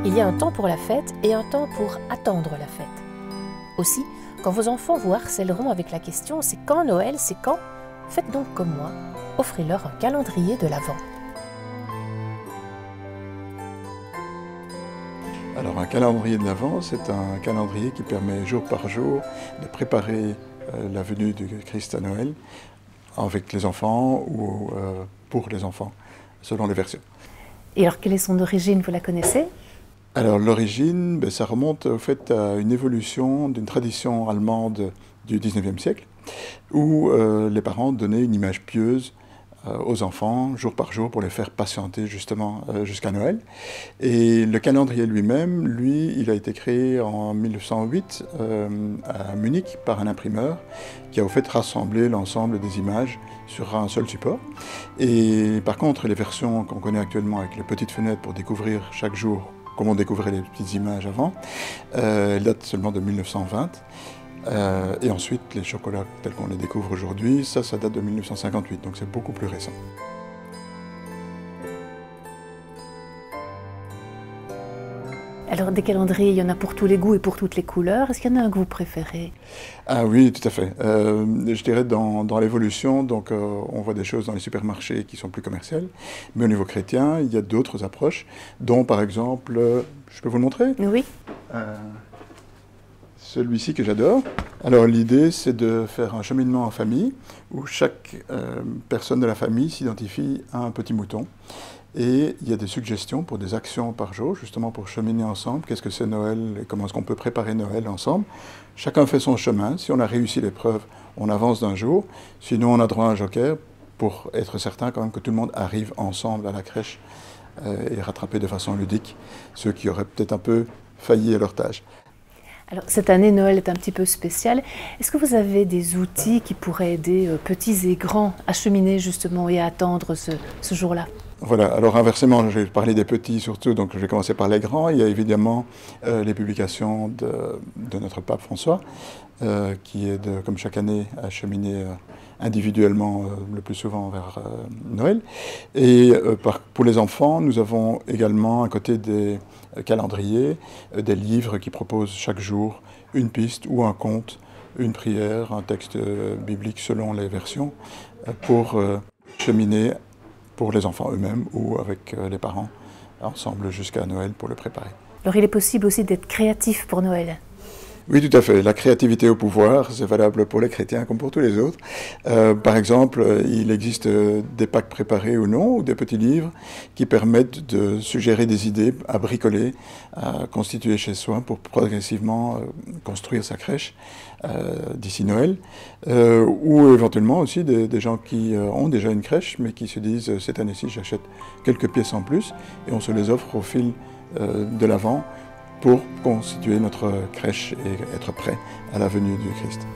Il y a un temps pour la fête et un temps pour attendre la fête. Aussi, quand vos enfants vous harcèleront avec la question « c'est quand Noël, c'est quand ?», faites donc comme moi, offrez-leur un calendrier de l'Avent. Alors un calendrier de l'Avent, c'est un calendrier qui permet jour par jour de préparer la venue du Christ à Noël avec les enfants ou pour les enfants, selon les versions. Et alors, quelle est son origine, vous la connaissez ? Alors l'origine, ça remonte au fait à une évolution d'une tradition allemande du 19e siècle, où les parents donnaient une image pieuse aux enfants, jour par jour, pour les faire patienter justement jusqu'à Noël. Et le calendrier lui-même, il a été créé en 1908 à Munich par un imprimeur qui a au fait rassemblé l'ensemble des images sur un seul support. Et par contre, les versions qu'on connaît actuellement avec les petites fenêtres pour découvrir chaque jour comment on découvrait les petites images avant, elles datent seulement de 1920. Et ensuite, les chocolats tels qu'on les découvre aujourd'hui, ça date de 1958, donc c'est beaucoup plus récent. Alors, des calendriers, il y en a pour tous les goûts et pour toutes les couleurs. Est-ce qu'il y en a un que vous préférez ? Ah oui, tout à fait. Je dirais dans l'évolution, donc on voit des choses dans les supermarchés qui sont plus commerciales, mais au niveau chrétien, il y a d'autres approches, dont par exemple, je peux vous le montrer ? Oui. Celui-ci que j'adore. Alors l'idée, c'est de faire un cheminement en famille où chaque personne de la famille s'identifie à un petit mouton. Et il y a des suggestions pour des actions par jour, justement pour cheminer ensemble. Qu'est-ce que c'est Noël et comment est-ce qu'on peut préparer Noël ensemble. Chacun fait son chemin. Si on a réussi l'épreuve, on avance d'un jour. Sinon, on a droit à un joker pour être certain quand même que tout le monde arrive ensemble à la crèche et rattraper de façon ludique ceux qui auraient peut-être un peu failli à leur tâche. Alors, cette année, Noël est un petit peu spécial. Est-ce que vous avez des outils qui pourraient aider petits et grands à cheminer justement et à attendre ce jour-là ? Voilà, alors inversement, je vais parler des petits surtout, donc je vais commencer par les grands. Il y a évidemment les publications de notre pape François, qui aide, comme chaque année, à cheminer individuellement le plus souvent vers Noël. Et pour les enfants, nous avons également, à côté des calendriers, des livres qui proposent chaque jour une piste ou un conte, une prière, un texte biblique selon les versions, pour cheminer pour les enfants eux-mêmes ou avec les parents, ensemble jusqu'à Noël pour le préparer. Alors il est possible aussi d'être créatif pour Noël. Oui, tout à fait. La créativité au pouvoir, c'est valable pour les chrétiens comme pour tous les autres. Par exemple, il existe des packs préparés ou non, ou des petits livres qui permettent de suggérer des idées à bricoler, à constituer chez soi pour progressivement construire sa crèche d'ici Noël. Ou éventuellement aussi des gens qui ont déjà une crèche, mais qui se disent cette année-ci, j'achète quelques pièces en plus, et on se les offre au fil de l'Avent pour constituer notre crèche et être prêt à la venue du Christ.